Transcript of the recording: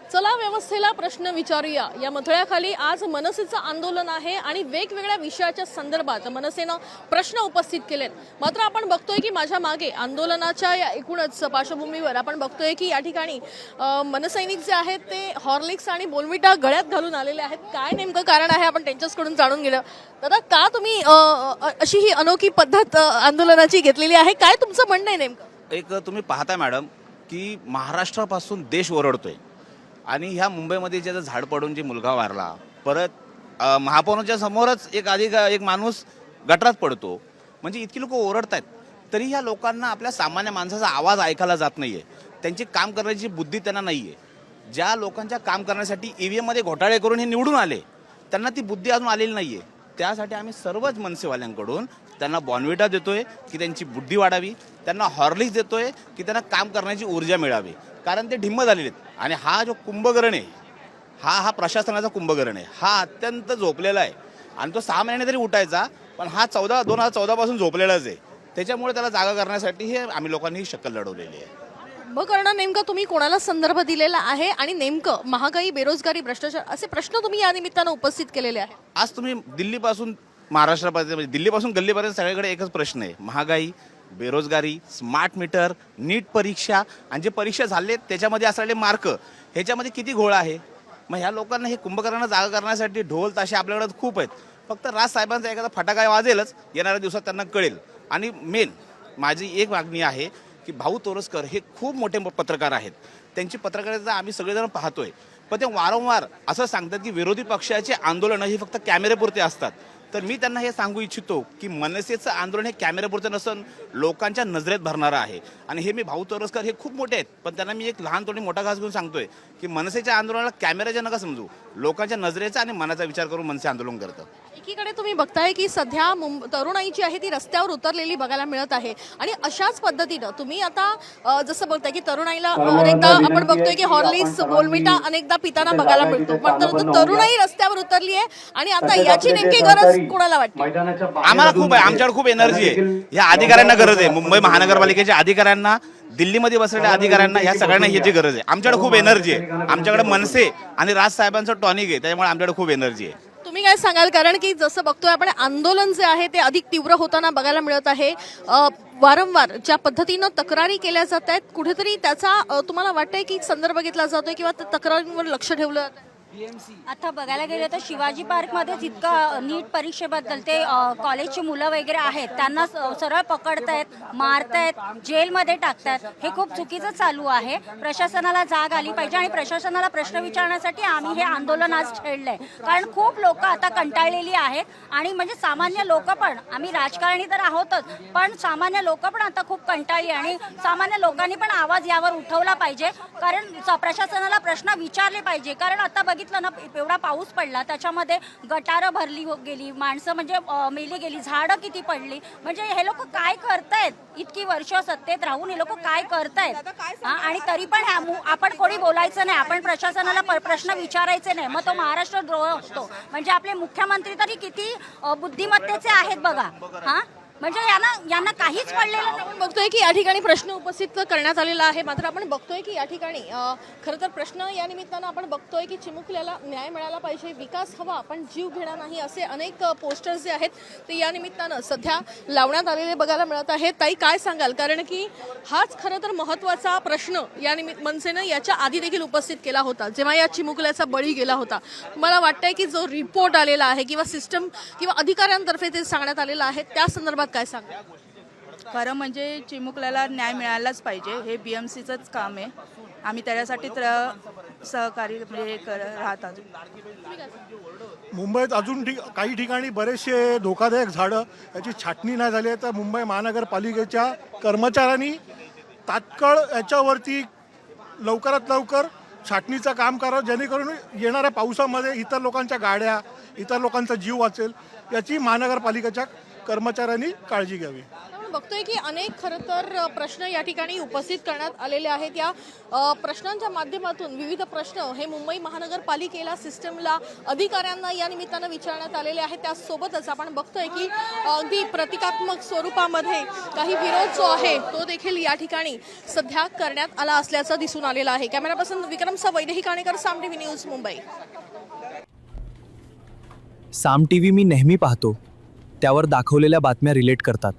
चला व्यवस्थेला प्रश्न विचारूया या मथळ्याखाली आज मनसेचं आंदोलन आहे आणि वेगवेगळ्या विषयाच्या संदर्भात मनसेनं प्रश्न उपस्थित केलेत। मात्र आपण बघतोय की माझ्या मागे आंदोलनाच्या या एकूणच पार्श्वभूमीवर आपण बघतोय की या ठिकाणी मनसैनिक जे आहेत ते हॉर्लिक्स आणि बोर्नव्हिटा गळ्यात घालून आलेले आहेत। काय नेमकं कारण आहे आपण त्यांच्याकडून जाणून घेऊया। दादा, का तुम्ही अशी ही अनोखी पद्धत आंदोलनाची घेतलेली आहे, काय तुमचं म्हणणं आहे नेमकं? एक तुम्ही पाहताय मॅडम की महाराष्ट्रापासून देश ओरडतोय आणि ह्या मुंबईमध्ये ज्याचं झाड पडून जे मुलगा वारला, परत महापौरांच्या समोरच एक माणूस गटरात पडतो, म्हणजे इतकी लोक ओरडत आहेत तरी ह्या लोकांना आपल्या सामान्य माणसाचा आवाज ऐकायला जात नाहीये। त्यांची काम करण्याची बुद्धी त्यांना नाहीये। ज्या लोकांच्या काम करण्यासाठी ईव्हीएम मध्ये घोटाळे करून हे निवडून आले त्यांना ती बुद्धी अजून आलेली नाहीये। त्यासाठी आम्ही सर्वच मनसेवाल्यांकडून त्यांना बॉर्नव्हिटा देतोय की त्यांची बुद्धी वाढावी, त्यांना हॉर्लिक्स देतोय की त्यांना काम करण्याची ऊर्जा मिळावी, कारण ते ढिम्म झालेले आहेत। आणि हा जो कुंभकर्ण आहे हा प्रशासनाचा कुंभकर्ण आहे, हा अत्यंत झोपलेला आहे आणि तो 6 महिने तरी उठायचा, पण हा 2014 पासून झोपलेलाच आहे। त्याच्यामुळे त्याला जागा करण्यासाठी हे आम्ही लोकांनी शक्कल लढवलेली आहे। कुंभकर्ण नेमका तुम्ही कोणाला संदर्भ दिलेला आहे आणि नेमकं महागाई, बेरोजगारी, भ्रष्टाचार असे प्रश्न तुम्ही या निमित्तानं उपस्थित केलेले आहेत? आज तुम्ही दिल्लीपासून महाराष्ट्रापर्यंत, म्हणजे दिल्लीपासून गल्लीपर्यंत सगळीकडे एकच प्रश्न आहे, महागाई, बेरोजगारी, स्मार्ट मीटर, नीट परीक्षा आणि जे परीक्षा झाले त्याच्यामध्ये असलेले मार्क, ह्याच्यामध्ये किती घोळ आहे। मग ह्या लोकांना हे कुंभकर्ण जागा करण्यासाठी ढोल ताशे आपल्याकडे खूप आहेत, फक्त राज साहेबांचा एखादा फटाका वाजेलच, येणाऱ्या दिवसात त्यांना कळेल। आणि मेन माझी एक मागणी आहे की भाऊ तोरसकर हे खूप मोठे पत्रकार आहेत, त्यांची पत्रकारिता आम्ही सगळेजण पाहतोय, पण ते वारंवार असं सांगतात की विरोधी पक्षाचे आंदोलन हे फक्त कॅमेऱ्यापुरते असतात। तर मी त्यांना हे सांगू इच्छितो की मनसेचं आंदोलन हे कॅमेऱ्यापुरतं नसून लोकांच्या नजरेत भरणारं आहे। आणि हे मी भाऊ तोरसकर हे खूप मोठे आहेत, पण त्यांना मी एक लहान थोडी मोठा घास घेऊन सांगतोय की मनसेच्या आंदोलनाला कॅमेऱ्याच्या नका समजू, लोकांच्या नजरेचा आणि मनाचा विचार करून मनसे आंदोलन करतं। एकीकडे तुम्ही बघताय की सध्या तरुणाई जी आहे ती रस्त्यावर उतरलेली बघायला मिळत आहे आणि अशाच पद्धतीनं तुम्ही आता जसं बोलताय की तरुणाईला अनेकदा आपण बघतोय की हॉर्लिक्स, बोर्नव्हिटा अनेकदा पिताना बघायला मिळतो, पण तरुणाई रस्त्यावर उतरली आहे आणि आता याची नेमकी गरज कोणाला वाटते? आम्हाला खूप आहे, आमच्याकडे खूप एनर्जी आहे, या अधिकाऱ्यांना गरज आहे, मुंबई महानगरपालिकेच्या अधिकाऱ्यांना, दिल्लीमध्ये बसलेल्या अधिकाऱ्यांना, या सगळ्यांना ह्याची गरज आहे। आमच्याकडे खूप एनर्जी आहे, आमच्याकडे मनसे आणि राज साहेबांचं टॉनिक आहे, त्यामुळे आमच्याकडे खूप एनर्जी आहे। तुम्ही काय सांगाल, कारण की जसं बघतोय आपण आंदोलन जे आहे ते अधिक तीव्र होताना बघायला मिळत आहे, वारंवार ज्या पद्धतीनं तक्रारी केल्या जात आहेत, कुठेतरी त्याचा तुम्हाला वाटतंय की संदर्भ घेतला जातोय किंवा तक्रारींवर लक्ष ठेवलं जातं? आता बघायला गेलं तर शिवाजी पार्कमध्ये जितकं नीट परीक्षेबद्दल ते कॉलेजची मुलं वगैरे आहेत त्यांना सरळ पकडतायत, मारतायत, जेलमध्ये टाकतात, हे खूप चुकीचं चालू आहे। प्रशासनाला जाग आली पाहिजे आणि प्रशासनाला प्रश्न विचारण्यासाठी आम्ही हे आंदोलन आज छेडलंय, कारण खूप लोक आता कंटाळलेली आहेत आणि म्हणजे सामान्य लोक पण, आम्ही राजकारणी तर आहोतच, पण सामान्य लोक पण आता खूप कंटाळली आणि सामान्य लोकांनी पण आवाज यावर उठवला पाहिजे, कारण प्रशासनाला प्रश्न विचारले पाहिजे। कारण आता बघितलं ना, एवढा पाऊस पडला त्याच्यामध्ये गटारं भरली गेली, माणसं म्हणजे मेली गेली, झाडं किती पडली, म्हणजे हे लोक काय करतायत? इतकी वर्ष सत्तेत राहून हे लोक काय करतायत? आणि तरी पण आपण कोणी बोलायचं नाही, आपण प्रशासनाला प्रश्न विचारायचे नाही, मग तो महाराष्ट्र द्रोह असतो। म्हणजे आपले मुख्यमंत्री तरी किती बुद्धिमत्तेचे आहेत बघा, हा म्हणजे यांना काहीच पडलेलं नाही। बघतोय की या ठिकाणी प्रश्न उपस्थित करण्यात आलेला आहे, मात्र आपण बघतोय की या ठिकाणी खरं तर प्रश्न या निमित्तानं आपण बघतोय की चिमुकल्याला न्याय मिळाला पाहिजे, विकास हवा, पण जीव घेणार नाही, असे अनेक पोस्टर्स जे आहेत ते या निमित्तानं सध्या लावण्यात आलेले बघायला मिळत आहेत। ताई, काय सांगाल, कारण की हाच खरं तर महत्त्वाचा प्रश्न या मनसेनं याच्या आधी देखील उपस्थित केला होता, जेव्हा या चिमुकल्याचा बळी गेला होता। मला वाटतंय की जो रिपोर्ट आलेला आहे किंवा सिस्टम किंवा अधिकाऱ्यांतर्फे ते सांगण्यात आलेलं आहे, त्या संदर्भात काय सांगा? खरं म्हणजे चिमुकल्याला न्याय मिळालाच पाहिजे, हे BMCचंच काम आहे, आम्ही त्याच्यासाठी सहकार्य म्हणजे राहत आहोत। मुंबईत अजून काही ठिकाणी बरेचसे धोकादायक झाडं याची छाटणी नाही झाली आहे, तर मुंबई महानगरपालिकेच्या कर्मचाऱ्यांनी तात्काळ याच्यावरती लवकरात लवकर छाटणीचं काम करावं, जेणेकरून येणाऱ्या पावसामध्ये इतर लोकांच्या गाड्या, इतर लोकांचा जीव वाचेल, याची महानगरपालिकेच्या कर्मचाऱ्यांनी काळजी घ्यावी। आपण बघतोय की अनेक खरं तर प्रश्न या ठिकाणी उपस्थित करण्यात आलेले आहेत. या प्रश्नांच्या माध्यमातून विविध प्रश्न हे मुंबई महानगरपालिकेला, सिस्टमला, अधिकाऱ्यांना या निमित्तानं विचारण्यात आलेले आहेत. त्यासोबतच आपण बघतोय की अगदी प्रतिकात्मक स्वरूपामध्ये काही विरोध जो आहे तो देखील या ठिकाणी सध्या करण्यात आला असल्याचं दिसून आलेलं आहे. कॅमेरा पर्सन विक्रमसह वैदेही काणेकर, साम टीव्ही न्यूज, मुंबई. साम टीव्ही मी नेहमी पाहतो, त्यावर दाखवलेल्या बातम्या रिलेट करतात.